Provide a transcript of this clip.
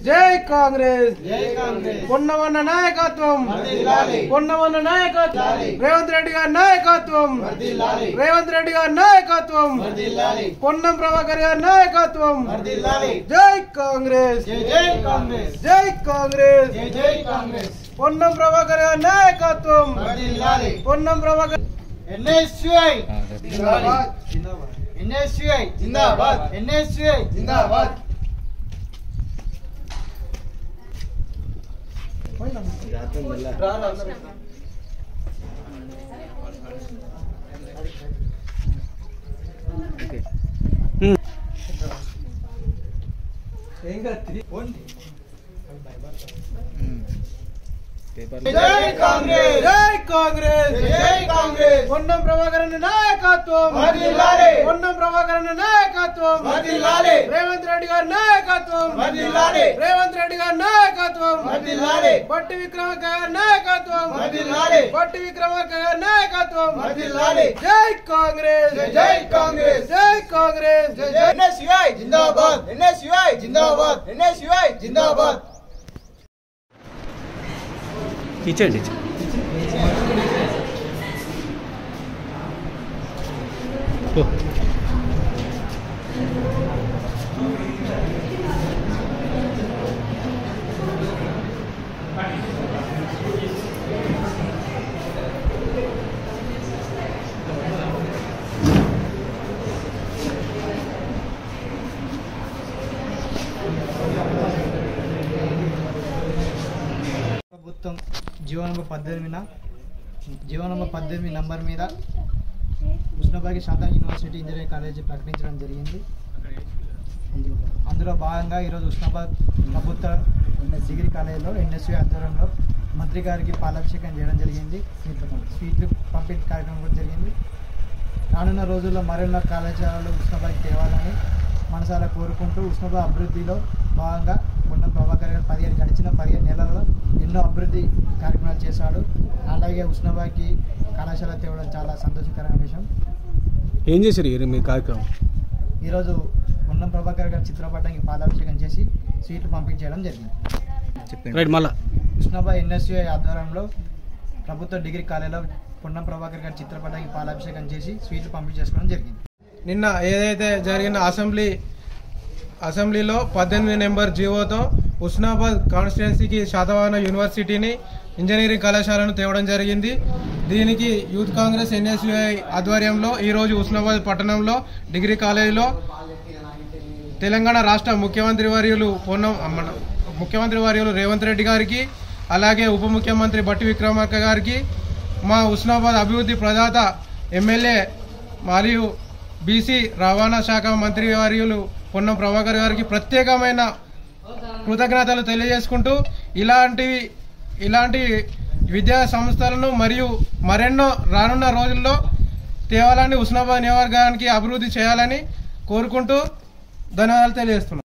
జై కాంగ్రెస్ పొన్నవన్న నాయకత్వం పొన్నవన్న నాయకత్వం రేవంత్ రెడ్డి గారి నాయకత్వం రేవంత్ రెడ్డి గారి నాయకత్వం పొన్నం ప్రభాకర్ గారి నాయకత్వం జై కాంగ్రెస్ జై కాంగ్రెస్ పొన్నం ప్రభాకర్ గారి నాయకత్వం పొన్నం ప్రభాకర్ NSUI जिंदाबाद NSUI जिंदाबाद NSUI जिंदाबाद जय कांग्रेस जय कांग्रेस जय कांग्रेस పొన్నం ప్రభాకర్ నాయకత్వం వర్ధిల్లాలి పొన్నం ప్రభాకర్ నాయకత్వం వర్ధిల్లాలి రేవంత్ రెడ్డి గారి నాయకత్వం వర్ధిల్లాలి రేవంత్ రెడ్డి గారి నాయకత్వం వర్ధిల్లాలి బట్టి విక్రమార్క గారి నాయకత్వం వర్ధిల్లాలి బట్టి విక్రమార్క గారి నాయకత్వం వర్ధిల్లాలి జై కాంగ్రెస్ जय कांग्रेस జై కాంగ్రెస్ NSUI जिंदाबाद NSUI जिंदाबाद NSUI जिंदाबाद ఇచ్చండి ప్రభుత్వం జీవో నంబర్ 18 నంబర్ మీద ఉస్నాబాద్ శాతం యూనివర్సిటీ ఇంజనీరింగ్ కాలేజీ ప్రకటించడం జరిగింది. అందులో భాగంగా ఈరోజు ఉస్నాబాద్ ప్రభుత్వ డిగ్రీ కాలేజీలో NSUI ఆధ్వర్యంలో మంత్రి గారికి పాలాభిషేకం చేయడం జరిగింది. స్వీట్లు పంపిణీ కార్యక్రమం కూడా జరిగింది. రానున్న రోజుల్లో మరెన్నో కళాశాలలు ఉస్నాబాద్కి తేవాలని మనసారా కోరుకుంటూ ఉస్నాబాద్ అభివృద్ధిలో భాగంగా పొన్నం ప్రభాకర్ గారు గడిచిన 15 నెలల్లో ఎన్నో అభివృద్ధి కార్యక్రమాలు చేశాడు. అలాగే ఉస్నాబాద్కి కళాశాల తేవడం చాలా సంతోషకరమైన విషయం. ఏం చేశారు మీ కార్యక్రమం? ఈరోజు పొన్నం ప్రభాకర్ గారి చిత్రపటానికి పాలాభిషేకం చేసి స్వీట్లు పంపించడం జరిగింది. మళ్ళా ఉస్నాబాద్ NSUI ఆధ్వర్యంలో ప్రభుత్వ డిగ్రీ కాలేజీలో పొన్నం ప్రభాకర్ గారి చిత్రపటానికి పాలాభిషేకం చేసి స్వీట్లు పంపించేసుకోవడం జరిగింది. నిన్న ఏదైతే జరిగిన అసెంబ్లీలో 18 నెంబర్ జీవోతో ఉస్నాబాద్ కాన్స్టిట్యున్సీకి శాతవాహన యూనివర్సిటీని ఇంజనీరింగ్ కళాశాలను తేవడం జరిగింది. దీనికి యూత్ కాంగ్రెస్ NSUI ఆధ్వర్యంలో ఈరోజు ఉస్నాబాద్ పట్టణంలో డిగ్రీ కాలేజీలో తెలంగాణ రాష్ట్ర ముఖ్యమంత్రి వర్యులు రేవంత్ రెడ్డి గారికి, అలాగే ఉప ముఖ్యమంత్రి బట్టి విక్రమార్క గారికి, మా ఉస్నాబాద్ అభివృద్ధి ప్రదాత ఎమ్మెల్యే మరియు BC రవాణా శాఖ మంత్రి వర్యులు పొన్నం ప్రభాకర్ గారికి ప్రత్యేకమైన కృతజ్ఞతలు తెలియజేసుకుంటూ ఇలాంటి విద్యా సంస్థలను మరియు మరెన్నో రానున్న రోజుల్లో తేవాలని ఉస్నాబాద్ నియోజకవర్గానికి అభివృద్ధి చేయాలని కోరుకుంటూ ధన్యవాదాలు తెలియజేస్తున్నాం.